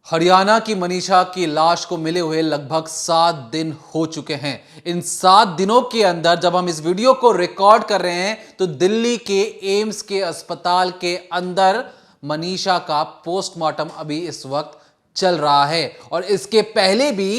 हरियाणा की मनीषा की लाश को मिले हुए लगभग 7 दिन हो चुके हैं। इन 7 दिनों के अंदर जब हम इस वीडियो को रिकॉर्ड कर रहे हैं तो दिल्ली के एम्स के अस्पताल के अंदर मनीषा का पोस्टमार्टम अभी इस वक्त चल रहा है और इसके पहले भी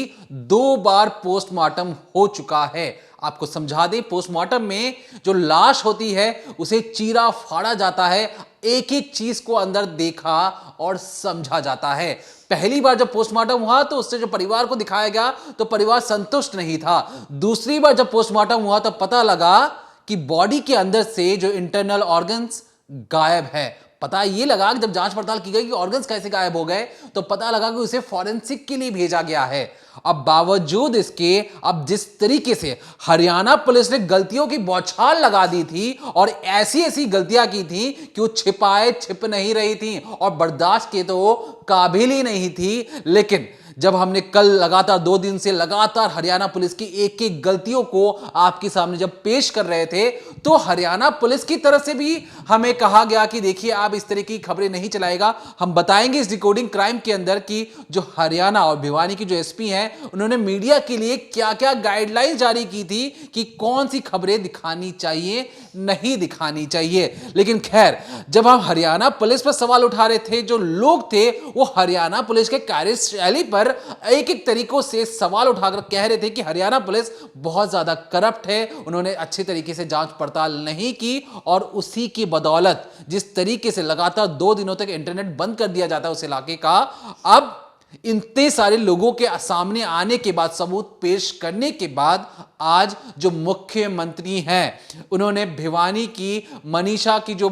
2 बार पोस्टमार्टम हो चुका है। आपको समझा दें, पोस्टमार्टम में जो लाश होती है उसे चीरा फाड़ा जाता है, एक एक चीज को अंदर देखा और समझा जाता है। पहली बार जब पोस्टमार्टम हुआ तो उससे जो परिवार को दिखाया गया तो परिवार संतुष्ट नहीं था। दूसरी बार जब पोस्टमार्टम हुआ तो पता लगा कि बॉडी के अंदर से जो इंटरनल ऑर्गन्स गायब है। पता ये लगा कि जब जांच पड़ताल की गई कि ऑर्गन्स कैसे गायब हो गए तो पता लगा कि उसे फॉरेंसिक के लिए भेजा गया है। अब बावजूद इसके, अब जिस तरीके से हरियाणा पुलिस ने गलतियों की बौछार लगा दी थी और ऐसी ऐसी गलतियां की थी कि वो छिप नहीं रही थी और बर्दाश्त के तो काबिल ही नहीं थी। लेकिन जब हमने कल लगातार 2 दिन से लगातार हरियाणा पुलिस की एक एक गलतियों को आपके सामने जब पेश कर रहे थे तो हरियाणा पुलिस की तरफ से भी हमें कहा गया कि देखिए, आप इस तरह की खबरें नहीं चलाएगा। हम बताएंगे इस डिकोडिंग क्राइम के अंदर कि जो हरियाणा और भिवानी की जो एसपी हैं उन्होंने मीडिया के लिए क्या क्या गाइडलाइन जारी की थी कि कौन सी खबरें दिखानी चाहिए, नहीं दिखानी चाहिए। लेकिन खैर, जब हम हरियाणा पुलिस पर सवाल उठा रहे थे, जो लोग थे वो हरियाणा पुलिस के कार्यशैली पर एक एक तरीकों से सवाल उठाकर कह रहे थे कि हरियाणा पुलिस बहुत ज्यादा करप्ट है, उन्होंने अच्छे तरीके से जांच पड़ताल नहीं की और उसी की बदौलत जिस तरीके से लगातार 2 दिनों तक इंटरनेट बंद कर दिया जाता है उस इलाके का, अब इतने सारे लोगों के सामने आने के बाद, सबूत पेश करने के बाद आज जो मुख्यमंत्री हैं उन्होंने भिवानी की मनीषा की जो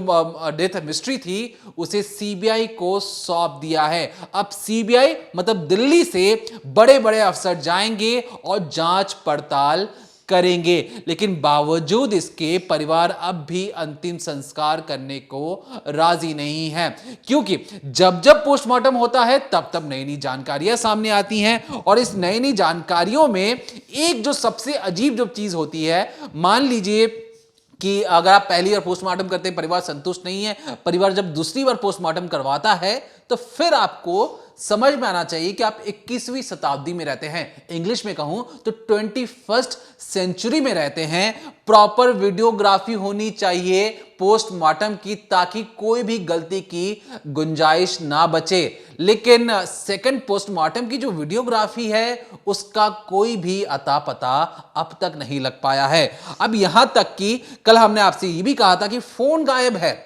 डेथ मिस्ट्री थी उसे सीबीआई को सौंप दिया है। अब सीबीआई मतलब दिल्ली से बड़े बड़े अफसर जाएंगे और जांच पड़ताल करेंगे। लेकिन बावजूद इसके परिवार अब भी अंतिम संस्कार करने को राजी नहीं है, क्योंकि जब जब पोस्टमार्टम होता है तब तब नई नई जानकारियां सामने आती हैं और इस नई नई जानकारियों में एक जो सबसे अजीब जो चीज होती है, मान लीजिए कि अगर आप पहली बार पोस्टमार्टम करते हैं, परिवार संतुष्ट नहीं है, परिवार जब दूसरी बार पोस्टमार्टम करवाता है तो फिर आपको समझ में आना चाहिए कि आप 21वीं शताब्दी में रहते हैं, इंग्लिश में कहूं तो 21st सेंचुरी में रहते हैं। प्रॉपर वीडियोग्राफी होनी चाहिए पोस्टमार्टम की ताकि कोई भी गलती की गुंजाइश ना बचे। लेकिन सेकंड पोस्टमार्टम की जो वीडियोग्राफी है उसका कोई भी अता पता अब तक नहीं लग पाया है। अब यहां तक कि कल हमने आपसे ये भी कहा था कि फोन गायब है,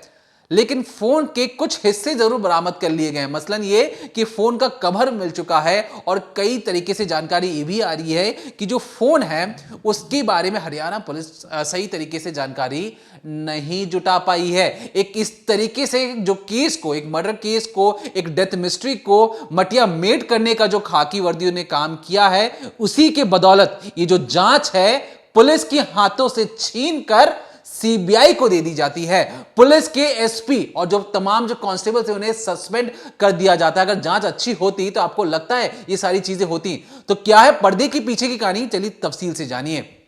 लेकिन फोन के कुछ हिस्से जरूर बरामद कर लिए गए। मसलन ये कि फोन का कवर मिल चुका है और कई तरीके से जानकारी ये भी आ रही है कि जो फोन है उसके बारे में हरियाणा पुलिस सही तरीके से जानकारी नहीं जुटा पाई है। एक इस तरीके से जो केस को, एक मर्डर केस को, एक डेथ मिस्ट्री को मटिया मेट करने का जो खाकी वर्दियों ने काम किया है, उसी के बदौलत ये जो जांच है पुलिस के हाथों से छीन कर सीबीआई को दे दी जाती है। पुलिस के एसपी और जो तमाम जो कांस्टेबल्स हैं उन्हें सस्पेंड कर दिया जाता है। अगर जांच अच्छी होती तो आपको लगता है ये सारी चीजें होती। तो क्या है पर्दे के पीछे की कहानी, चलिए तफसील से जानिए।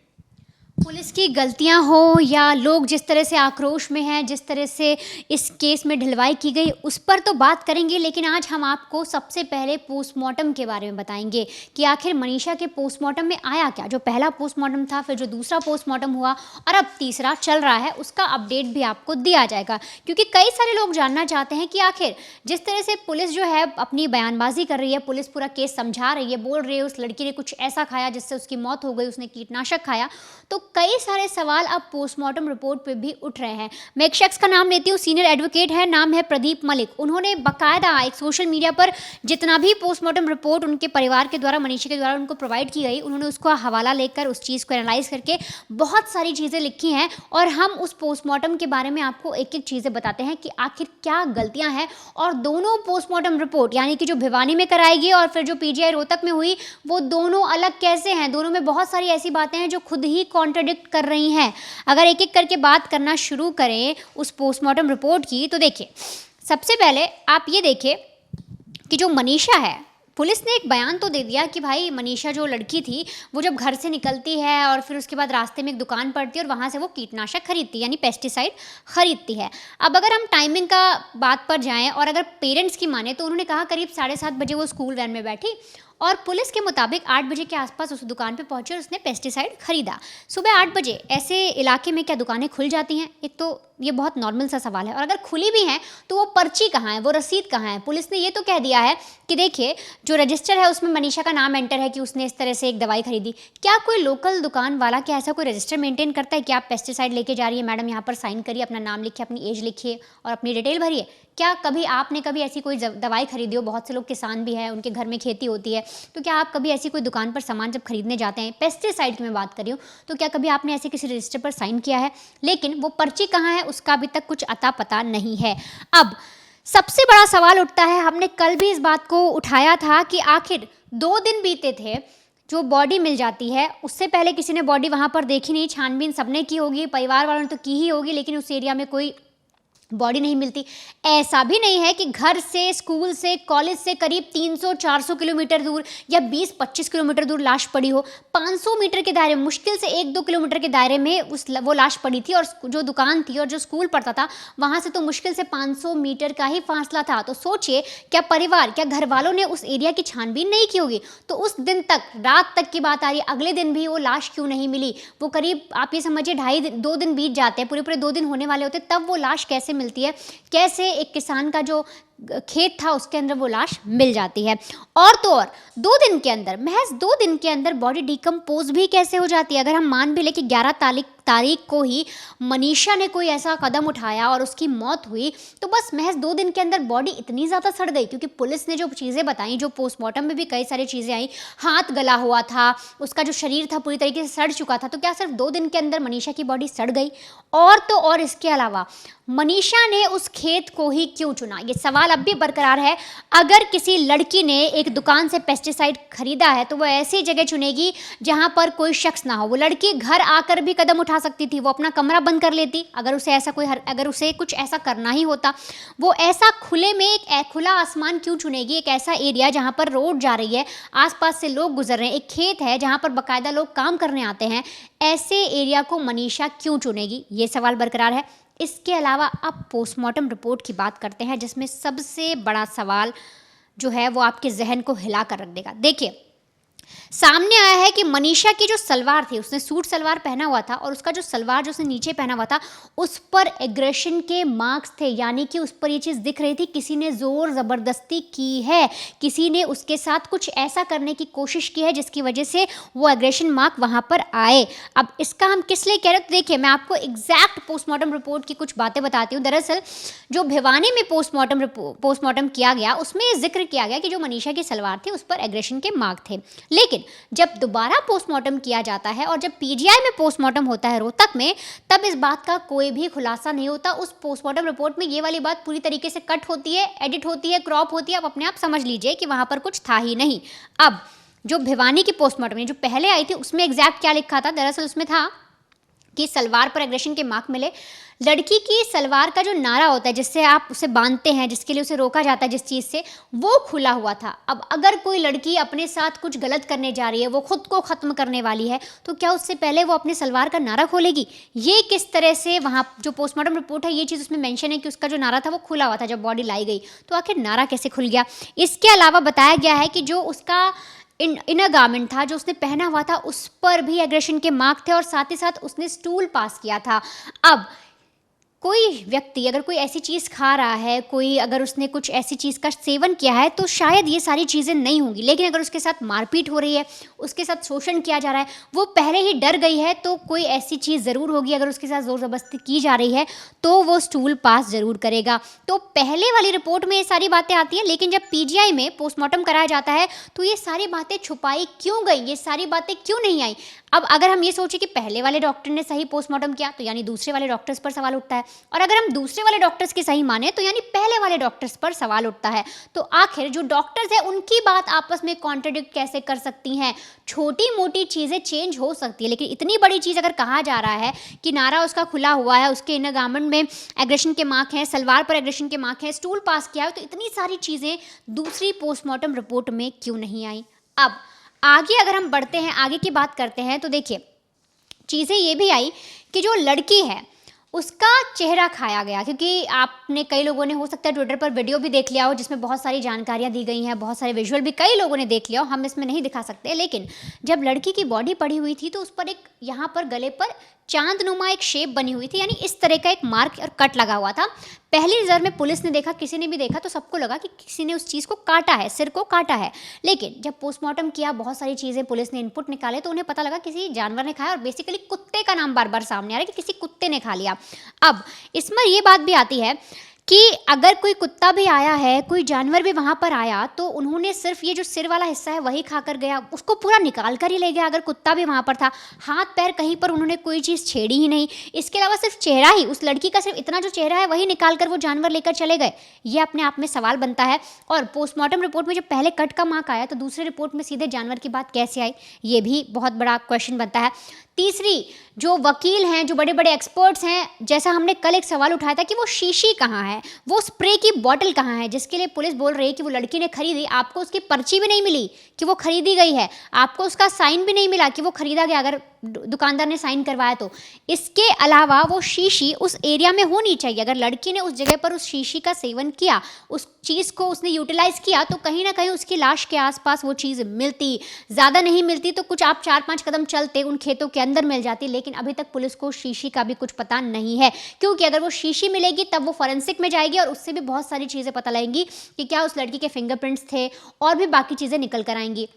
पुलिस की गलतियां हो या लोग जिस तरह से आक्रोश में हैं, जिस तरह से इस केस में ढिलवाई की गई, उस पर तो बात करेंगे। लेकिन आज हम आपको सबसे पहले पोस्टमार्टम के बारे में बताएंगे कि आखिर मनीषा के पोस्टमार्टम में आया क्या। जो पहला पोस्टमार्टम था, फिर जो दूसरा पोस्टमार्टम हुआ और अब तीसरा चल रहा है, उसका अपडेट भी आपको दिया जाएगा। क्योंकि कई सारे लोग जानना चाहते हैं कि आखिर जिस तरह से पुलिस जो है अपनी बयानबाजी कर रही है, पुलिस पूरा केस समझा रही है, बोल रही है उस लड़की ने कुछ ऐसा खाया जिससे उसकी मौत हो गई, उसने कीटनाशक खाया, तो कई सारे सवाल अब पोस्टमार्टम रिपोर्ट पे भी उठ रहे हैं। मैं एक शख्स का नाम लेती हूँ, सीनियर एडवोकेट है, नाम है प्रदीप मलिक। उन्होंने बाकायदा एक सोशल मीडिया पर जितना भी पोस्टमार्टम रिपोर्ट उनके परिवार के द्वारा, मनीषा के द्वारा उनको प्रोवाइड की गई, उन्होंने उसका हवाला लेकर उस चीज़ को एनालाइज करके बहुत सारी चीज़ें लिखी हैं और हम उस पोस्टमार्टम के बारे में आपको एक एक चीज़ें बताते हैं कि आखिर क्या गलतियाँ हैं। और दोनों पोस्टमार्टम रिपोर्ट यानी कि जो भिवानी में कराई गई और फिर जो पीजीआई रोहतक में हुई, वो दोनों अलग कैसे हैं, दोनों में बहुत सारी ऐसी बातें हैं जो खुद ही कॉन्ट्रडिक्ट कर रही हैं। अगर एक एक करके बात करना शुरू करें उस पोस्टमार्टम रिपोर्ट की, तो देखिए, सबसे पहले आप ये देखिए कि जो मनीषा है पुलिस ने एक बयान तो दे दिया कि भाई मनीषा जो लड़की थी वो जब घर से निकलती है और फिर उसके बाद रास्ते में एक दुकान पड़ती है और वहाँ से वो कीटनाशक खरीदती है, यानी पेस्टिसाइड खरीदती है। अब अगर हम टाइमिंग का बात पर जाएं और अगर पेरेंट्स की माने तो उन्होंने कहा करीब 7:30 बजे वो स्कूल वैन में बैठी और पुलिस के मुताबिक 8 बजे के आसपास उस दुकान पे पहुंची और उसने पेस्टिसाइड खरीदा। सुबह 8 बजे ऐसे इलाके में क्या दुकानें खुल जाती हैं? एक तो ये बहुत नॉर्मल सा सवाल है, और अगर खुली भी हैं तो वो पर्ची कहाँ है, वो रसीद कहाँ है? पुलिस ने ये तो कह दिया है कि देखिए जो रजिस्टर है उसमें मनीषा का नाम एंटर है कि उसने इस तरह से एक दवाई खरीदी। क्या कोई लोकल दुकान वाला क्या ऐसा कोई रजिस्टर मेंटेन करता है कि आप पेस्टिसाइड लेके जा रही है मैडम, यहाँ पर साइन करिए, अपना नाम लिखिए, अपनी एज लिखिए और अपनी डिटेल भरिए? क्या कभी आपने कभी ऐसी कोई दवाई खरीदी हो? बहुत से लोग किसान भी हैं, उनके घर में खेती होती है, तो क्या आप कभी ऐसी कोई दुकान पर सामान जब खरीदने जाते हैं, पेस्टिसाइड की मैं बात कर रही हूँ, तो क्या कभी आपने ऐसे किसी रजिस्टर पर साइन किया है? लेकिन वो पर्ची कहाँ है उसका अभी तक कुछ अता पता नहीं है। अब सबसे बड़ा सवाल उठता है, हमने कल भी इस बात को उठाया था कि आखिर 2 दिन बीते थे, जो बॉडी मिल जाती है उससे पहले किसी ने बॉडी वहाँ पर देखी नहीं, छानबीन सबने की होगी, परिवार वालों ने तो की ही होगी, लेकिन उस एरिया में कोई बॉडी नहीं मिलती। ऐसा भी नहीं है कि घर से, स्कूल से, कॉलेज से करीब 300-400 किलोमीटर दूर या 20-25 किलोमीटर दूर लाश पड़ी हो। 500 मीटर के दायरे में, मुश्किल से 1-2 किलोमीटर के दायरे में वो लाश पड़ी थी, और जो दुकान थी और जो स्कूल पड़ता था वहाँ से तो मुश्किल से 500 मीटर का ही फासला था। तो सोचिए, क्या परिवार, क्या घर वालों ने उस एरिया की छानबीन नहीं की होगी? तो उस दिन तक, रात तक की बात आ रही है, अगले दिन भी वो लाश क्यों नहीं मिली? वो करीब आप ये समझिए 2 दिन बीत जाते हैं, पूरे 2 दिन होने वाले होते, तब वो लाश कैसे मिलती है? कैसे एक किसान का जो खेत था उसके अंदर वो लाश मिल जाती है? और तो और 2 दिन के अंदर, महज 2 दिन के अंदर बॉडी डिकम्पोज भी कैसे हो जाती है? अगर हम मान भी ले कि 11 तारीख को ही मनीषा ने कोई ऐसा कदम उठाया और उसकी मौत हुई, तो बस महज 2 दिन के अंदर बॉडी इतनी ज़्यादा सड़ गई, क्योंकि पुलिस ने जो चीज़ें बताई, जो पोस्टमार्टम में भी कई सारी चीज़ें आई, हाथ गला हुआ था, उसका जो शरीर था पूरी तरीके से सड़ चुका था, तो क्या सिर्फ 2 दिन के अंदर मनीषा की बॉडी सड़ गई? और तो और इसके अलावा मनीषा ने उस खेत को ही क्यों चुना? ये सवाल अब भी बरकरार है। अगर किसी लड़की ने एक दुकान से पेस्टिसाइड खरीदा है तो वो ऐसी जगह चुनेगी जहां पर कोई शख्स ना हो। वो लड़की घर आकर भी कदम उठा सकती थी, वो अपना कमरा बंद कर लेती अगर उसे कुछ ऐसा करना ही होता। वो ऐसा खुले में एक खुला आसमान क्यों चुनेगी? एक ऐसा एरिया जहां पर रोड जा रही है, आसपास से लोग गुजर रहे हैं, एक खेत है जहां पर बाकायदा लोग काम करने आते हैं, ऐसे एरिया को मनीषा क्यों चुनेगी? ये सवाल बरकरार है। इसके अलावा अब पोस्टमार्टम रिपोर्ट की बात करते हैं, जिसमें सबसे बड़ा सवाल जो है वो आपके जहन को हिला कर रख देगा। देखिए, सामने आया है कि मनीषा की जो सलवार थी, उसने सूट सलवार पहना हुआ था और उसका जो सलवार जो उसने नीचे पहना हुआ था उस पर एग्रेशन के मार्क्स थे, यानी कि उस पर ये चीज़ दिख रही थी किसी ने ज़ोर ज़बरदस्ती की है, किसी ने उसके साथ कुछ ऐसा करने की कोशिश की है जिसकी वजह से वो एग्रेशन मार्क वहाँ पर आए। अब इसका हम किस लिए कह रहे हैं? तो देखिए, मैं आपको एग्जैक्ट पोस्टमार्टम रिपोर्ट की कुछ बातें बताती हूँ। दरअसल जो भिवानी में पोस्टमार्टम किया गया उसमें जिक्र किया गया कि जो मनीषा की सलवार थी उस पर एग्रेशन के मार्क थे, लेकिन जब दोबारा पोस्टमार्टम किया जाता है और जब पीजीआई में पोस्टमार्टम होता है रोहतक में, तब इस बात का कोई भी खुलासा नहीं होता। उस पोस्टमार्टम रिपोर्ट में ये वाली बात पूरी तरीके से कट होती है, एडिट होती है, क्रॉप होती है। आप अपने आप समझ लीजिए कि वहाँ पर कुछ था ही नहीं। अब जो भिवानी की पोस्टमार्टम में जो पहले आई थी उसमें एग्जैक्ट क्या लिखा था? दरअसल उसमें था कि सलवार पर एग्रेशन के मार्क मिले। लड़की की सलवार का जो नारा होता है जिससे आप उसे बांधते हैं, जिसके लिए उसे रोका जाता है जिस चीज़ से, वो खुला हुआ था। अब अगर कोई लड़की अपने साथ कुछ गलत करने जा रही है, वो खुद को ख़त्म करने वाली है, तो क्या उससे पहले वो अपने सलवार का नारा खोलेगी? ये किस तरह से, वहाँ जो पोस्टमार्टम रिपोर्ट है ये चीज़ उसमें मेंशन है कि उसका जो नारा था वो खुला हुआ था जब बॉडी लाई गई, तो आखिर नारा कैसे खुल गया? इसके अलावा बताया गया है कि जो उसका इनर गारमेंट था जो उसने पहना हुआ था उस पर भी एग्रेशन के मार्क थे और साथ ही साथ उसने स्टूल पास किया था। अब कोई व्यक्ति अगर कोई ऐसी चीज़ खा रहा है, कोई अगर उसने कुछ ऐसी चीज़ का सेवन किया है तो शायद ये सारी चीज़ें नहीं होंगी, लेकिन अगर उसके साथ मारपीट हो रही है, उसके साथ शोषण किया जा रहा है, वो पहले ही डर गई है, तो कोई ऐसी चीज़ ज़रूर होगी। अगर उसके साथ ज़ोर ज़बरदस्ती की जा रही है तो वो स्टूल पास ज़रूर करेगा। तो पहले वाली रिपोर्ट में ये सारी बातें आती हैं, लेकिन जब पीजीआई में पोस्टमार्टम कराया जाता है तो ये सारी बातें छुपाई क्यों गई? ये सारी बातें क्यों नहीं आई? अब अगर हम ये सोचें कि पहले वाले डॉक्टर ने सही पोस्टमार्टम किया तो यानी दूसरे वाले डॉक्टर्स पर सवाल उठता है, और अगर हम दूसरे वाले डॉक्टर्स की सही माने तो यानी पहले वाले डॉक्टर्स पर सवाल उठता है। तो आखिर जो डॉक्टर्स हैं उनकी बात आपस में कॉन्ट्रडिक्ट कैसे कर सकती हैं? छोटी मोटी चीज़ें चेंज हो सकती है, लेकिन इतनी बड़ी चीज़ अगर कहा जा रहा है कि नारा उसका खुला हुआ है, उसके इनर गारमेंट में एग्रेशन के मार्क हैं, सलवार पर एग्रेशन के मार्क हैं, स्टूल पास किया है, तो इतनी सारी चीज़ें दूसरी पोस्टमार्टम रिपोर्ट में क्यों नहीं आई? अब आगे अगर हम बढ़ते हैं, आगे की बात करते हैं, तो देखिए चीज़ें ये भी आई कि जो लड़की है उसका चेहरा खाया गया, क्योंकि आपने कई लोगों ने हो सकता है ट्विटर पर वीडियो भी देख लिया हो जिसमें बहुत सारी जानकारियां दी गई हैं, बहुत सारे विजुअल भी कई लोगों ने देख लिया हो, हम इसमें नहीं दिखा सकते। लेकिन जब लड़की की बॉडी पड़ी हुई थी तो उस पर एक यहाँ पर गले पर चांदनुमा एक शेप बनी हुई थी, यानी इस तरह का एक मार्क और कट लगा हुआ था। पहली नज़र में पुलिस ने देखा, किसी ने भी देखा, तो सबको लगा कि किसी ने उस चीज़ को काटा है, सिर को काटा है। लेकिन जब पोस्टमार्टम किया, बहुत सारी चीज़ें पुलिस ने इनपुट निकाले, तो उन्हें पता लगा किसी जानवर ने खाया, और बेसिकली कुत्ते का नाम बार बार सामने आ रहा है कि किसी कुत्ते ने खा लिया। अब इसमें ये बात भी आती है कि अगर कोई कुत्ता भी आया है, कोई जानवर भी वहाँ पर आया, तो उन्होंने सिर्फ ये जो सिर वाला हिस्सा है वही खाकर गया, उसको पूरा निकाल कर ही ले गया। अगर कुत्ता भी वहाँ पर था, हाथ पैर कहीं पर उन्होंने कोई चीज़ छेड़ी ही नहीं। इसके अलावा सिर्फ चेहरा ही, उस लड़की का सिर्फ इतना जो चेहरा है वही निकाल कर वो जानवर लेकर चले गए। ये अपने आप में सवाल बनता है। और पोस्टमार्टम रिपोर्ट में जब पहले कट का मार्क आया तो दूसरे रिपोर्ट में सीधे जानवर की बात कैसे आई, ये भी बहुत बड़ा क्वेश्चन बनता है। तीसरी, जो वकील हैं, जो बड़े बड़े एक्सपर्ट्स हैं, जैसा हमने कल एक सवाल उठाया था कि वो शीशी कहाँ है, वो स्प्रे की बॉटल कहाँ है, जिसके लिए पुलिस बोल रही है कि वो लड़की ने खरीदी, आपको उसकी पर्ची भी नहीं मिली कि वो खरीदी गई है, आपको उसका साइन भी नहीं मिला कि वो खरीदा गया, अगर दुकानदार ने साइन करवाया तो। इसके अलावा वो शीशी उस एरिया में होनी चाहिए। अगर लड़की ने उस जगह पर उस शीशी का सेवन किया, उस चीज़ को उसने यूटिलाइज़ किया, तो कहीं ना कहीं उसकी लाश के आसपास वो चीज़ मिलती। ज़्यादा नहीं मिलती तो कुछ आप 4-5 कदम चलते उन खेतों के अंदर मिल जाती, लेकिन अभी तक पुलिस को शीशी का भी कुछ पता नहीं है, क्योंकि अगर वो शीशी मिलेगी तब वो फॉरेंसिक में जाएगी और उससे भी बहुत सारी चीज़ें पता लगेंगी कि क्या उस लड़की के फिंगरप्रिंट्स थे, और भी बाकी चीज़ें निकल कर आएंगी।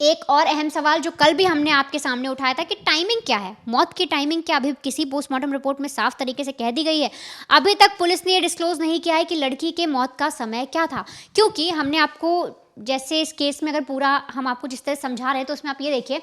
एक और अहम सवाल जो कल भी हमने आपके सामने उठाया था कि टाइमिंग क्या है, मौत की टाइमिंग क्या अभी किसी पोस्टमार्टम रिपोर्ट में साफ तरीके से कह दी गई है? अभी तक पुलिस ने ये डिस्क्लोज नहीं किया है कि लड़की के मौत का समय क्या था, क्योंकि हमने आपको जैसे इस केस में अगर पूरा हम आपको जिस तरह समझा रहे हैं तो उसमें आप ये देखिए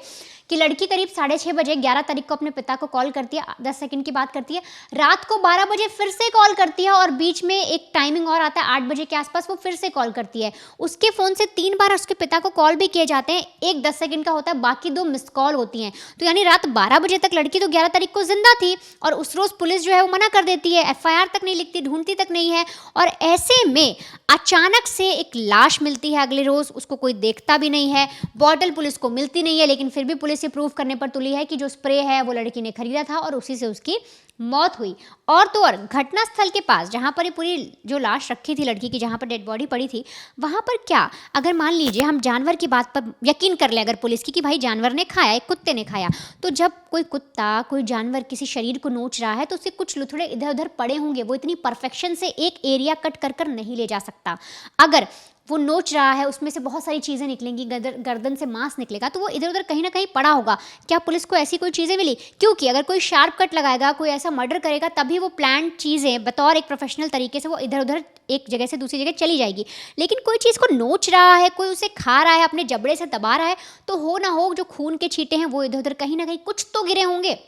कि लड़की करीब 6:30 बजे 11 तारीख को अपने पिता को कॉल करती है, 10 सेकंड की बात करती है, रात को 12 बजे फिर से कॉल करती है, और बीच में एक टाइमिंग और आता है 8 बजे के आसपास वो फिर से कॉल करती है। उसके फ़ोन से 3 बार उसके पिता को कॉल भी किए जाते हैं, एक 10 सेकंड का होता है, बाकी 2 मिस्ड कॉल होती हैं। तो यानी रात 12 बजे तक लड़की तो 11 तारीख को जिंदा थी, और उस रोज़ पुलिस जो है वो मना कर देती है, FIR तक नहीं लिखती, ढूंढती तक नहीं है, और ऐसे में अचानक से एक लाश मिलती है अगले रोज़, उसको कोई देखता भी नहीं है, बॉटल पुलिस को मिलती नहीं है, लेकिन फिर भी पुलिस ये प्रूव करने पर तुली है कि जो स्प्रे है वो लड़की ने खरीदा था और उसी से उसकी मौत हुई। और तो और घटनास्थल के पास जहाँ पर ये पूरी जो लाश रखी थी लड़की की, जहाँ पर डेड बॉडी पड़ी थी, वहाँ पर क्या, अगर मान लीजिए हम जानवर की बात पर यकीन कर लें अगर पुलिस की कि भाई जानवर ने खाया, एक कुत्ते ने खाया, तो जब कोई कुत्ता कोई जानवर किसी शरीर को नोच रहा है तो उससे कुछ लुथड़े इधर उधर पड़े होंगे, वो इतनी परफेक्शन से एक एरिया कट कर कर नहीं ले जा सकता। अगर वो नोच रहा है उसमें से बहुत सारी चीज़ें निकलेंगी, गर्दन से मांस निकलेगा, तो वो इधर उधर कहीं ना कहीं पड़ा होगा। क्या पुलिस को ऐसी कोई चीज़ें मिली? क्योंकि अगर कोई शार्प कट लगाएगा, कोई ऐसा मर्डर करेगा, तभी वो प्लान चीज़ें बतौर एक प्रोफेशनल तरीके से वो इधर उधर एक जगह से दूसरी जगह चली जाएगी। लेकिन कोई चीज़ को नोच रहा है, कोई उसे खा रहा है, अपने जबड़े से दबा रहा है, तो हो ना हो जो खून के छींटे हैं वो इधर उधर कहीं ना कहीं कुछ तो गिरे होंगे।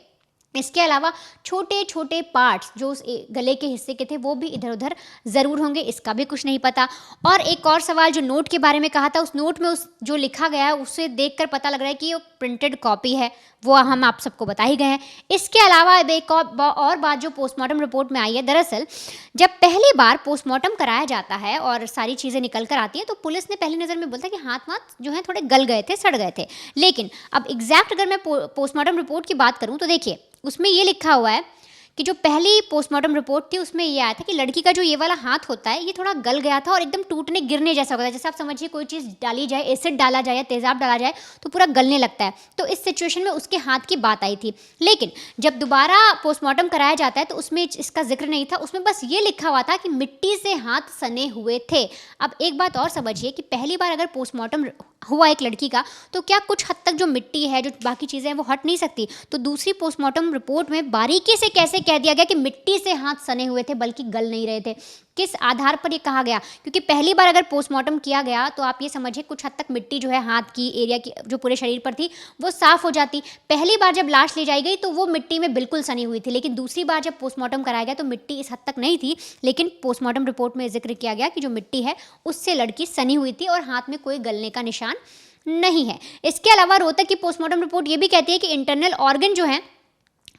इसके अलावा छोटे छोटे पार्ट्स जो उस गले के हिस्से के थे वो भी इधर उधर ज़रूर होंगे, इसका भी कुछ नहीं पता। और एक और सवाल जो नोट के बारे में कहा था, उस नोट में उस जो लिखा गया है उसे देखकर पता लग रहा है कि ये प्रिंटेड कॉपी है, वो हम आप सबको बता ही गए हैं। इसके अलावा अब एक और बात जो पोस्टमार्टम रिपोर्ट में आई है, दरअसल जब पहली बार पोस्टमार्टम कराया जाता है और सारी चीज़ें निकल कर आती हैं तो पुलिस ने पहली नज़र में बोलता है कि हाथ वाथ जो है थोड़े गल गए थे, सड़ गए थे। लेकिन अब एग्जैक्ट अगर मैं पोस्टमार्टम रिपोर्ट की बात करूँ तो देखिए उसमें ये लिखा हुआ है कि जो पहली पोस्टमार्टम रिपोर्ट थी उसमें ये आया था कि लड़की का जो ये वाला हाथ होता है ये थोड़ा गल गया था और एकदम टूटने गिरने जैसा होता है। जैसे आप समझिए कोई चीज़ डाली जाए, एसिड डाला जाए या तेज़ाब डाला जाए तो पूरा गलने लगता है, तो इस सिचुएशन में उसके हाथ की बात आई थी। लेकिन जब दोबारा पोस्टमार्टम कराया जाता है तो उसमें इसका जिक्र नहीं था, उसमें बस ये लिखा हुआ था कि मिट्टी से हाथ सने हुए थे। अब एक बात और समझिए कि पहली बार अगर पोस्टमार्टम हुआ एक लड़की का तो क्या कुछ हद तक जो मिट्टी है, जो बाकी चीज़ें हैं वो हट नहीं सकती? तो दूसरी पोस्टमार्टम रिपोर्ट में बारीकी से कैसे कह दिया गया कि मिट्टी से हाथ सने हुए थे बल्कि गल नहीं रहे थे? किस आधार पर ये कहा गया, क्योंकि पहली बार अगर पोस्टमार्टम किया गया तो आप ये समझिए कुछ हद तक मिट्टी जो है हाथ की एरिया की जो पूरे शरीर पर थी वो साफ हो जाती। पहली बार जब लाश ले जाई गई तो वो मिट्टी में बिल्कुल सनी हुई थी, लेकिन दूसरी बार जब पोस्टमार्टम कराया गया तो मिट्टी इस हद तक नहीं थी, लेकिन पोस्टमार्टम रिपोर्ट में जिक्र किया गया कि जो मिट्टी है उससे लड़की सनी हुई थी और हाथ में कोई गलने का निशान नहीं है। इसके अलावा रोहतक की पोस्टमार्टम रिपोर्ट ये भी कहती है कि इंटरनल ऑर्गन जो है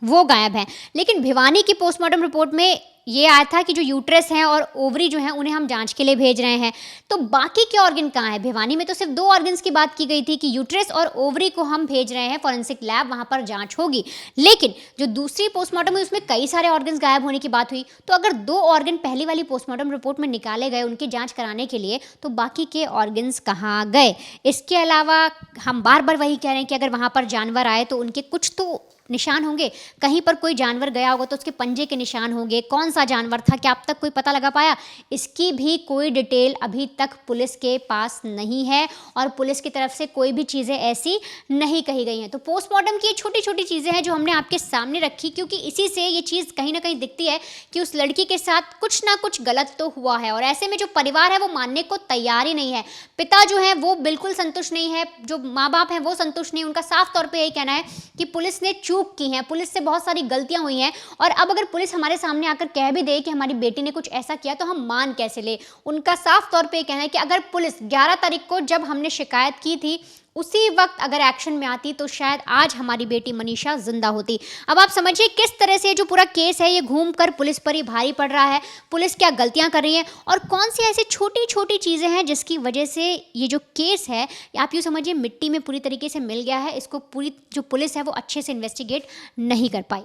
वो गायब है, लेकिन भिवानी की पोस्टमार्टम रिपोर्ट में ये आया था कि जो यूट्रस हैं और ओवरी जो हैं उन्हें हम जांच के लिए भेज रहे हैं। तो बाकी के ऑर्गन कहाँ हैं? भिवानी में तो सिर्फ 2 ऑर्गन्स की बात की गई थी कि यूट्रस और ओवरी को हम भेज रहे हैं फॉरेंसिक लैब, वहाँ पर जांच होगी, लेकिन जो दूसरी पोस्टमार्टम हुई उसमें कई सारे ऑर्गन्स गायब होने की बात हुई। तो अगर 2 ऑर्गन पहली वाली पोस्टमार्टम रिपोर्ट में निकाले गए उनकी जाँच कराने के लिए, तो बाकी के ऑर्गन्स कहाँ गए? इसके अलावा हम बार बार वही कह रहे हैं कि अगर वहाँ पर जानवर आए तो उनके कुछ तो निशान होंगे, कहीं पर कोई जानवर गया होगा तो उसके पंजे के निशान होंगे, कौन सा जानवर था, क्या अब तक कोई पता लगा पाया? इसकी भी कोई डिटेल अभी तक पुलिस के पास नहीं है और पुलिस की तरफ से कोई भी चीज़ें ऐसी नहीं कही गई हैं। तो पोस्टमार्टम की ये छोटी छोटी चीज़ें हैं जो हमने आपके सामने रखी, क्योंकि इसी से ये चीज़ कहीं ना कहीं दिखती है कि उस लड़की के साथ कुछ ना कुछ गलत तो हुआ है, और ऐसे में जो परिवार है वो मानने को तैयार ही नहीं है। पिता जो है वो बिल्कुल संतुष्ट नहीं है, जो माँ बाप हैं वो संतुष्ट नहीं, उनका साफ तौर पर यही कहना है कि पुलिस ने चूक की हैं, पुलिस से बहुत सारी गलतियां हुई हैं, और अब अगर पुलिस हमारे सामने आकर कह भी दे कि हमारी बेटी ने कुछ ऐसा किया तो हम मान कैसे ले। उनका साफ तौर पे कहना है कि अगर पुलिस 11 तारीख को जब हमने शिकायत की थी उसी वक्त अगर एक्शन में आती तो शायद आज हमारी बेटी मनीषा जिंदा होती। अब आप समझिए किस तरह से जो पूरा केस है ये घूमकर पुलिस पर ही भारी पड़ रहा है, पुलिस क्या गलतियां कर रही है और कौन सी ऐसी छोटी छोटी चीज़ें हैं जिसकी वजह से ये जो केस है आप यूँ समझिए मिट्टी में पूरी तरीके से मिल गया है। इसको पूरी जो पुलिस है वो अच्छे से इन्वेस्टिगेट नहीं कर पाई।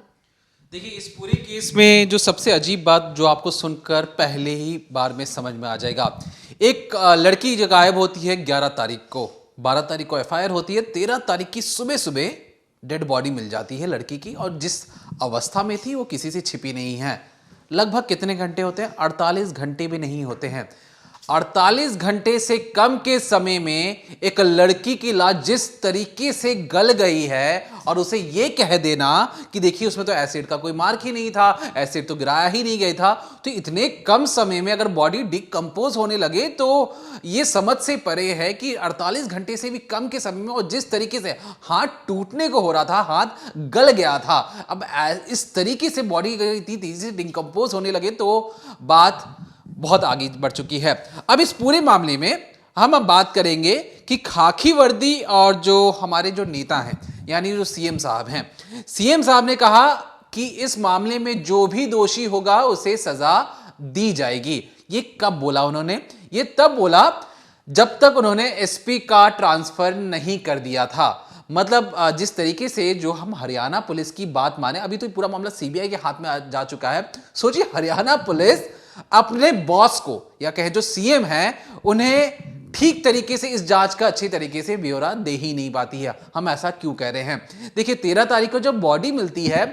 देखिए, इस पूरे केस में जो सबसे अजीब बात जो आपको सुनकर पहले ही बार में समझ में आ जाएगा, एक लड़की जो गायब होती है 11 तारीख को, 12 तारीख को एफआईआर होती है, 13 तारीख की सुबह सुबह डेड बॉडी मिल जाती है लड़की की, और जिस अवस्था में थी वो किसी से छिपी नहीं है। लगभग कितने घंटे होते हैं? 48 घंटे भी नहीं होते हैं। 48 घंटे से कम के समय में एक लड़की की लाश जिस तरीके से गल गई है, और उसे यह कह देना कि देखिए उसमें तो एसिड का कोई मार्क ही नहीं था, एसिड तो गिराया ही नहीं गया था, तो इतने कम समय में अगर बॉडी डिकम्पोज होने लगे तो यह समझ से परे है कि 48 घंटे से भी कम के समय में, और जिस तरीके से हाथ टूटने को हो रहा था, हाथ गल गया था, अब इस तरीके से बॉडी गई थी, तेजी से डिकम्पोज होने लगे तो बात बहुत आगे बढ़ चुकी है। अब इस पूरे मामले में हम अब बात करेंगे कि खाकी वर्दी और जो हमारे जो नेता हैं यानी जो सीएम साहब हैं, सीएम साहब ने कहा कि इस मामले में जो भी दोषी होगा उसे सजा दी जाएगी। ये कब बोला उन्होंने? ये तब बोला जब तक उन्होंने एसपी का ट्रांसफर नहीं कर दिया था। मतलब जिस तरीके से जो हम हरियाणा पुलिस की बात माने, अभी तो पूरा मामला सीबीआई के हाथ में जा चुका है। सोचिए, हरियाणा पुलिस अपने बॉस को या कहे जो सीएम हैं उन्हें ठीक तरीके से इस जांच का अच्छी तरीके से ब्यौरा दे ही नहीं पाती है। हम ऐसा क्यों कह रहे हैं? देखिए, 13 तारीख को जब बॉडी मिलती है,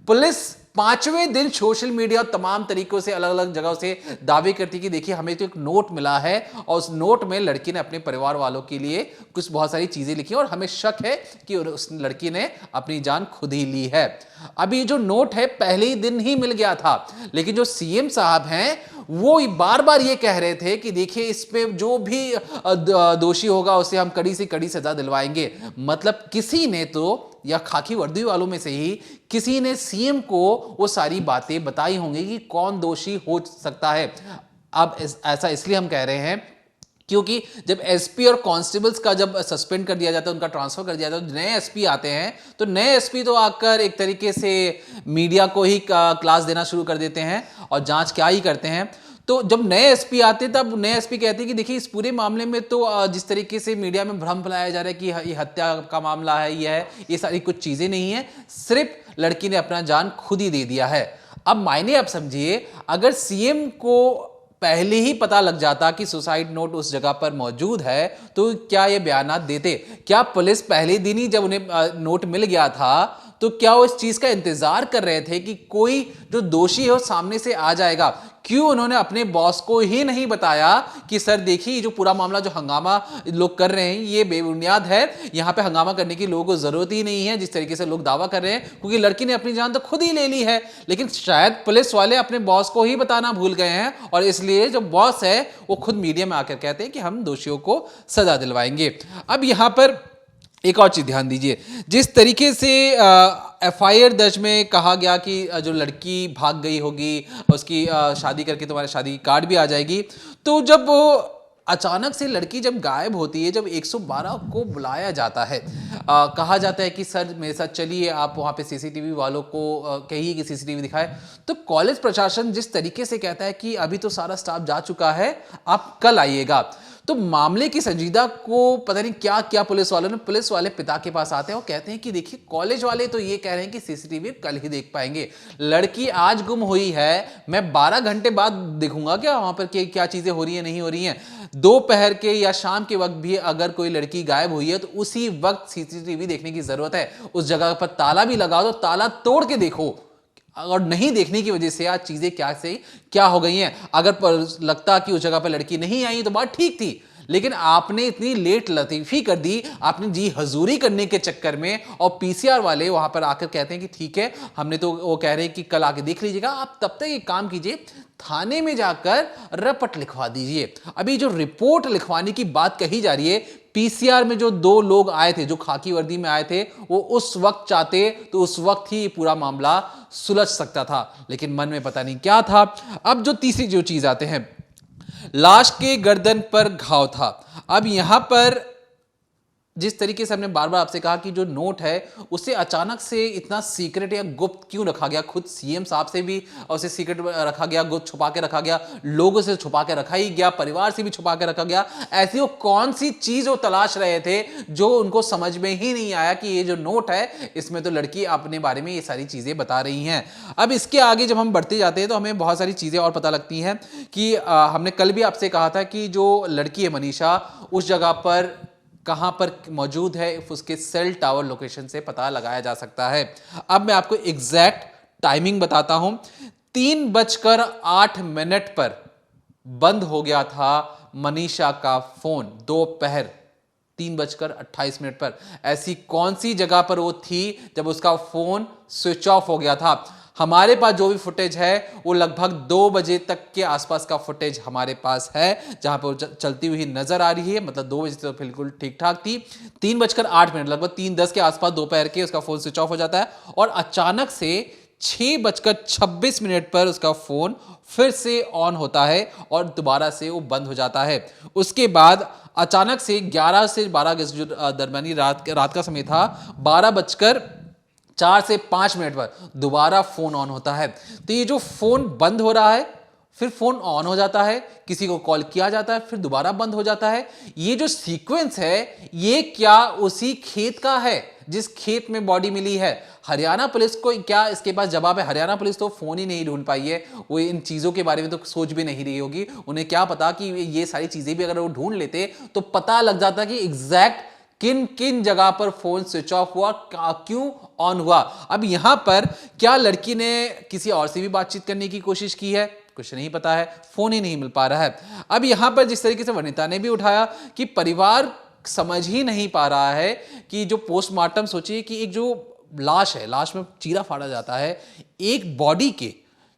पुलिस 5वें दिन सोशल मीडिया और तमाम तरीकों से अलग अलग जगहों से दावे करती कि देखिए हमें तो एक नोट मिला है और उस नोट में लड़की ने अपने परिवार वालों के लिए कुछ बहुत सारी चीजें लिखी और हमें शक है कि उस लड़की ने अपनी जान खुद ही ली है। अभी जो नोट है पहले ही दिन ही मिल गया था, लेकिन जो सीएम साहब हैं वो बार बार ये कह रहे थे कि देखिए इस पे जो भी दोषी होगा उसे हम कड़ी से कड़ी सजा दिलवाएंगे। मतलब किसी ने तो, या खाकी वर्दी वालों में से ही किसी ने सीएम को वो सारी बातें बताई होंगी कि कौन दोषी हो सकता है। अब ऐसा इसलिए हम कह रहे हैं क्योंकि जब एसपी और कांस्टेबल्स का जब सस्पेंड कर दिया जाता है, उनका ट्रांसफर कर दिया जाता है, तो नए एसपी आते हैं, तो नए एसपी तो आकर एक तरीके से मीडिया को ही क्लास देना शुरू कर देते हैं और जांच क्या ही करते हैं। तो जब नए एसपी आते तब नए एसपी कहते हैं कि देखिए इस पूरे मामले में तो जिस तरीके से मीडिया में भ्रम फैलाया जा रहा है कि ये हत्या का मामला है, ये सारी कुछ चीजें नहीं है, सिर्फ लड़की ने अपना जान खुद ही दे दिया है। अब मायने आप समझिए, अगर सीएम को पहले ही पता लग जाता कि सुसाइड नोट उस जगह पर मौजूद है तो क्या ये बयान देते? क्या पुलिस पहले दिन ही जब उन्हें नोट मिल गया था तो क्या वो इस चीज का इंतजार कर रहे थे कि कोई जो दोषी है वो सामने से आ जाएगा? क्यों उन्होंने अपने बॉस को ही नहीं बताया कि सर देखिए जो पूरा मामला जो हंगामा लोग कर रहे हैं ये बेबुनियाद है, यहां पे हंगामा करने की लोगों को जरूरत ही नहीं है जिस तरीके से लोग दावा कर रहे हैं, क्योंकि लड़की ने अपनी जान तो खुद ही ले ली है। लेकिन शायद पुलिस वाले अपने बॉस को ही बताना भूल गए हैं और इसलिए जो बॉस है वो खुद मीडिया में आकर कहते हैं कि हम दोषियों को सजा दिलवाएंगे। अब यहां पर एक और चीज ध्यान दीजिए, जिस तरीके से एफआईआर दर्ज में कहा गया कि जो लड़की भाग गई होगी उसकी शादी करके तुम्हारे शादी कार्ड भी आ जाएगी, तो जब वो अचानक से लड़की जब गायब होती है, जब 112 को बुलाया जाता है, कहा जाता है कि सर मेरे साथ चलिए, आप वहाँ पे सीसीटीवी वालों को कहिए कि सीसीटीवी दिखाए, तो कॉलेज प्रशासन जिस तरीके से कहता है कि अभी तो सारा स्टाफ जा चुका है, आप कल आइएगा, तो मामले की संजीदा को पता नहीं क्या क्या पुलिस वाले पिता के पास आते हैं और कहते हैं कि देखिए कॉलेज वाले तो ये कह रहे हैं कि सीसीटीवी कल ही देख पाएंगे, लड़की आज गुम हुई है, मैं 12 घंटे बाद देखूंगा क्या वहां पर क्या चीजें हो रही है नहीं हो रही हैं, दोपहर के या शाम के वक्त भी अगर कोई लड़की गायब हुई है तो उसी वक्त सीसीटीवी देखने की जरूरत है, उस जगह पर ताला भी लगा दो, ताला तोड़ के देखो, और नहीं देखने की वजह से आज चीजें क्या से क्या हो गई हैं। अगर लगता कि उस जगह पर लड़की नहीं आई तो बात ठीक थी, लेकिन आपने इतनी लेट लतीफी कर दी, आपने जी हजूरी करने के चक्कर में, और पीसीआर वाले वहां पर आकर कहते हैं कि ठीक है, हमने तो वो कह रहे हैं कि कल आके देख लीजिएगा, आप तब तक एक काम कीजिए, थाने में जाकर रपट लिखवा दीजिए। अभी जो रिपोर्ट लिखवाने की बात कही जा रही है, पीसीआर में जो 2 लोग आए थे, जो खाकी वर्दी में आए थे, वो उस वक्त चाहते तो उस वक्त ही पूरा मामला सुलझ सकता था, लेकिन मन में पता नहीं क्या था। अब जो तीसरी जो चीज आते हैं, लाश के गर्दन पर घाव था। अब यहां पर जिस तरीके से हमने बार बार आपसे कहा कि जो नोट है उसे अचानक से इतना सीक्रेट या गुप्त क्यों रखा गया, खुद सीएम साहब से भी उसे सीक्रेट रखा गया, गुप्त छुपा के रखा गया, लोगों से छुपा के रखा ही गया, परिवार से भी छुपा के रखा गया, ऐसी वो कौन सी चीज वो तलाश रहे थे जो उनको समझ में ही नहीं आया कि ये जो नोट है इसमें तो लड़की अपने बारे में ये सारी चीजें बता रही हैं। अब इसके आगे जब हम बढ़ते जाते हैं तो हमें बहुत सारी चीजें और पता लगती हैं कि हमने कल भी आपसे कहा था कि जो लड़की है मनीषा, उस जगह पर कहां पर मौजूद है उसके सेल टावर लोकेशन से पता लगाया जा सकता है। अब मैं आपको एग्जैक्ट टाइमिंग बताता हूं, 3:08 पर बंद हो गया था मनीषा का फोन, दोपहर 3:28 पर। ऐसी कौन सी जगह पर वो थी जब उसका फोन स्विच ऑफ हो गया था? हमारे पास जो भी फुटेज है वो लगभग 2 बजे तक के आसपास का फुटेज हमारे पास है, जहां पर चलती हुई नजर आ रही है, मतलब 2 बजे तो बिल्कुल ठीक ठाक थी। 3:08 लगभग 3:10 के आसपास दोपहर के उसका फोन स्विच ऑफ हो जाता है और अचानक से 6:26 पर उसका फोन फिर से ऑन होता है और दोबारा से वो बंद हो जाता है। उसके बाद अचानक से 11 से 12 जो दरमियानी रात का समय था, 12:04 से 5 मिनट पर दोबारा फोन ऑन होता है। तो ये जो फोन बंद हो रहा है, फिर फोन ऑन हो जाता है, किसी को कॉल किया जाता है, फिर दोबारा बंद हो जाता है, ये जो सीक्वेंस है ये क्या उसी खेत का है जिस खेत में बॉडी मिली है? हरियाणा पुलिस को क्या इसके पास जवाब है? हरियाणा पुलिस तो फोन ही नहीं ढूंढ पाई है, वो इन चीजों के बारे में तो सोच भी नहीं रही होगी, उन्हें क्या पता कि ये सारी चीजें भी अगर वो ढूंढ लेते तो पता लग जाता कि एग्जैक्ट किन किन जगह पर फोन स्विच ऑफ हुआ, क्यों ऑन हुआ। अब यहां पर क्या लड़की ने किसी और से भी बातचीत करने की कोशिश की है? कुछ नहीं पता है, फोन ही नहीं मिल पा रहा है। अब यहां पर जिस तरीके से वनिता ने भी उठाया कि परिवार समझ ही नहीं पा रहा है कि जो पोस्टमार्टम, सोचिए कि एक जो लाश है, लाश में चीरा फाड़ा जाता है, एक बॉडी के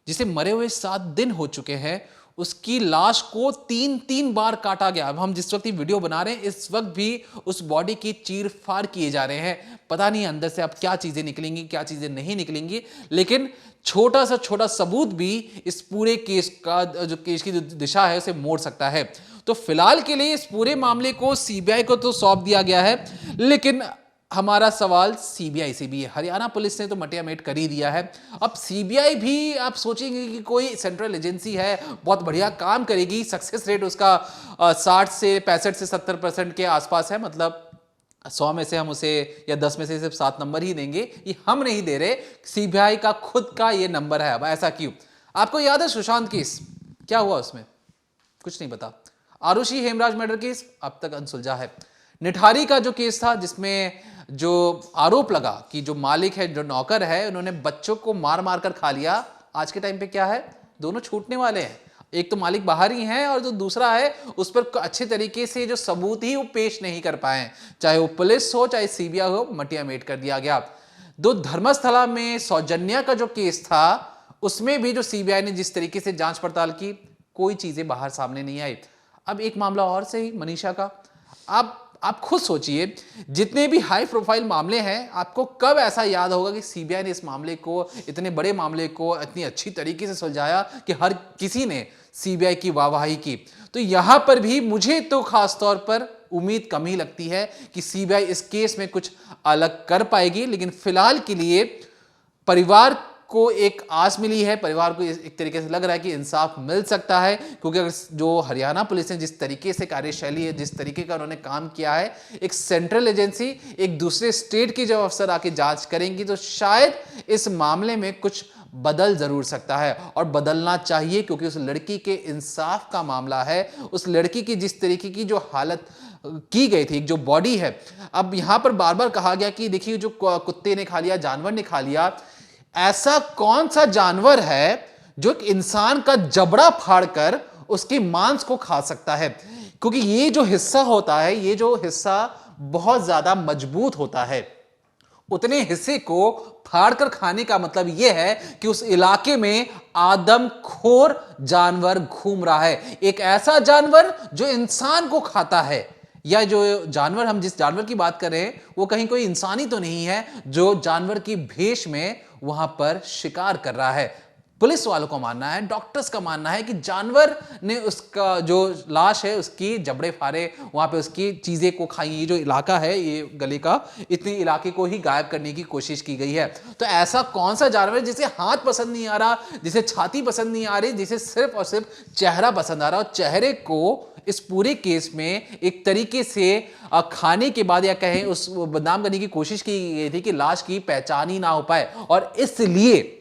जिसे मरे हुए 7 दिन हो चुके हैं, उसकी लाश को 3 बार काटा गया। अब हम जिस वक्त ये वीडियो बना रहे हैं इस वक्त भी उस बॉडी की चीर फाड़ किए जा रहे हैं, पता नहीं अंदर से अब क्या चीजें निकलेंगी क्या चीजें नहीं निकलेंगी, लेकिन छोटा सा छोटा सबूत भी इस पूरे केस की जो दिशा है उसे मोड़ सकता है। तो फिलहाल के लिए इस पूरे मामले को सीबीआई को तो सौंप दिया गया है, लेकिन हमारा सवाल सीबीआई से भी है। हरियाणा पुलिस ने तो मटियामेट कर ही दिया है, अब सीबीआई भी आप सोचेंगे कि कोई सेंट्रल एजेंसी है, बहुत बढ़िया काम करेगी, सक्सेस रेट उसका 60 से 65 से 70% के आसपास है, मतलब 100 में से हम उसे या 10 में से सिर्फ 7 नंबर ही देंगे, ये हम नहीं दे रहे, सीबीआई का खुद का ये नंबर है। अब ऐसा क्यों? आपको याद है सुशांत केस क्या हुआ? उसमें कुछ नहीं पता। आरुषि हेमराज मर्डर केस अब तक अनसुलझा है। निठारी का जो केस था जिसमें जो आरोप लगा कि जो मालिक है, जो नौकर है, उन्होंने बच्चों को मार मार कर खा लिया, आज के टाइम पे क्या है, दोनों छूटने वाले हैं। एक तो मालिक बाहर ही है और जो दूसरा है उस पर अच्छे तरीके से जो सबूत ही वो पेश नहीं कर पाए, चाहे वो पुलिस हो चाहे सीबीआई हो, मटिया मेट कर दिया गया। दो धर्मस्थला में सौजन्या का जो केस था उसमें भी जो सीबीआई ने जिस तरीके से जांच पड़ताल की, कोई चीजें बाहर सामने नहीं आई। अब एक मामला और सही मनीषा का, आप खुद सोचिए, जितने भी हाई प्रोफाइल मामले हैं, आपको कब ऐसा याद होगा कि सीबीआई ने इस मामले को, इतने बड़े मामले को इतनी अच्छी तरीके से सुलझाया कि हर किसी ने सीबीआई की वाहवाही की। तो यहां पर भी मुझे तो खास तौर पर उम्मीद कम ही लगती है कि सीबीआई इस केस में कुछ अलग कर पाएगी, लेकिन फिलहाल के लिए परिवार को एक आस मिली है, परिवार को एक तरीके से लग रहा है कि इंसाफ मिल सकता है, क्योंकि अगर जो हरियाणा पुलिस ने जिस तरीके से कार्यशैली है, जिस तरीके का उन्होंने काम किया है, एक सेंट्रल एजेंसी एक दूसरे स्टेट की जब अफसर आके जांच करेंगी तो शायद इस मामले में कुछ बदल जरूर सकता है, और बदलना चाहिए, क्योंकि उस लड़की के इंसाफ का मामला है। उस लड़की की जिस तरीके की जो हालत की गई थी, जो बॉडी है, अब यहां पर बार बार कहा गया कि देखिए जो कुत्ते ने खा लिया, जानवर ने खा लिया, ऐसा कौन सा जानवर है जो एक इंसान का जबड़ा फाड़कर उसके मांस को खा सकता है, क्योंकि ये जो हिस्सा होता है, ये जो हिस्सा बहुत ज्यादा मजबूत होता है, उतने हिस्से को फाड़कर खाने का मतलब यह है कि उस इलाके में आदमखोर जानवर घूम रहा है, एक ऐसा जानवर जो इंसान को खाता है, या जो जानवर, हम जिस जानवर की बात कर रहे हैं वो कहीं कोई इंसानी तो नहीं है, जो जानवर की भेष में वहां पर शिकार कर रहा है। पुलिस वालों को मानना है, डॉक्टर्स का मानना है कि जानवर ने उसका जो लाश है उसकी जबड़े फाड़े, वहां पे उसकी चीजें को खाई। ये जो इलाका है, ये गले का, इतने इलाके को ही गायब करने की कोशिश की गई है। तो ऐसा कौन सा जानवर जिसे हाथ पसंद नहीं आ रहा, जिसे छाती पसंद नहीं आ रही, जिसे सिर्फ और सिर्फ चेहरा पसंद आ रहा, और चेहरे को इस पूरे केस में एक तरीके से खाने के बाद, या कहें उस बदनाम करने की कोशिश की गई थी कि लाश की पहचान ही ना हो पाए, और इसलिए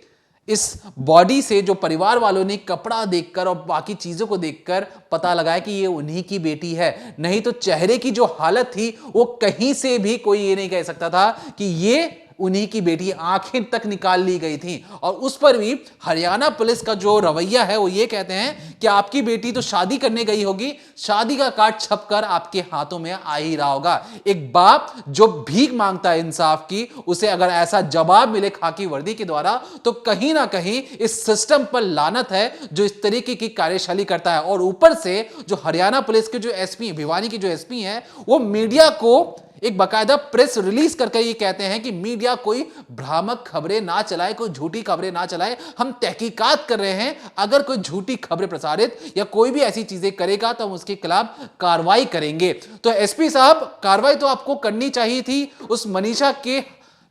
इस बॉडी से जो परिवार वालों ने कपड़ा देखकर और बाकी चीजों को देखकर पता लगाया कि ये उन्हीं की बेटी है। नहीं तो चेहरे की जो हालत थी वो कहीं से भी कोई ये नहीं कह सकता था कि ये उन्हीं की बेटी, आंखें तक निकाल ली गई थी। और उस पर भी हरियाणा पुलिस का जो रवैया है वो ये कहते हैं कि आपकी बेटी तो शादी करने गई होगी, शादी का कार्ड छपकर आपके हाथों में आ ही रहा होगा। एक बाप जो भीख मांगता है इंसाफ की, उसे अगर ऐसा जवाब मिले खाकी वर्दी के द्वारा, तो कहीं ना कहीं इस सिस्टम पर लानत है जो इस तरीके की कार्यशैली करता है। और ऊपर से जो हरियाणा पुलिस के जो एसपी, भिवानी की जो एसपी हैं, वो मीडिया को एक बकायदा प्रेस रिलीज करके ये कहते हैं कि मीडिया कोई भ्रामक खबरें ना चलाए, कोई झूठी खबरें ना चलाए, हम तहकीकात कर रहे हैं, अगर कोई झूठी खबरें प्रसारित या कोई भी ऐसी चीजें करेगा तो हम उसके खिलाफ कार्रवाई करेंगे। तो एसपी साहब, कार्रवाई तो आपको करनी चाहिए थी उस मनीषा के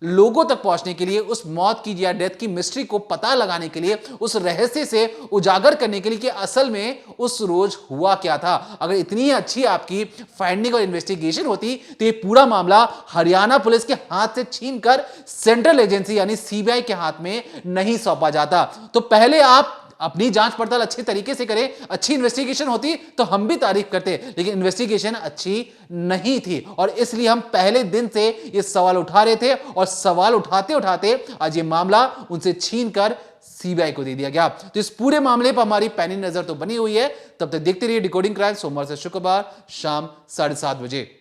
लोगों तक पहुंचने के लिए, उस मौत की या डेथ की मिस्ट्री को पता लगाने के लिए, उस रहस्य से उजागर करने के लिए कि असल में उस रोज हुआ क्या था। अगर इतनी अच्छी आपकी फाइंडिंग और इन्वेस्टिगेशन होती तो ये पूरा मामला हरियाणा पुलिस के हाथ से छीनकर सेंट्रल एजेंसी यानी सीबीआई के हाथ में नहीं सौंपा जाता। तो पहले आप अपनी जांच पड़ताल अच्छे तरीके से करें, अच्छी इन्वेस्टिगेशन होती तो हम भी तारीफ करते, लेकिन इन्वेस्टिगेशन अच्छी नहीं थी, और इसलिए हम पहले दिन से ये सवाल उठा रहे थे, और सवाल उठाते उठाते आज ये मामला उनसे छीनकर सीबीआई को दे दिया गया। तो इस पूरे मामले पर हमारी पैनी नजर तो बनी हुई है। तब तक देखते रहिए डिकोडिंग क्राइम, सोमवार से शुक्रवार शाम 7:30 बजे।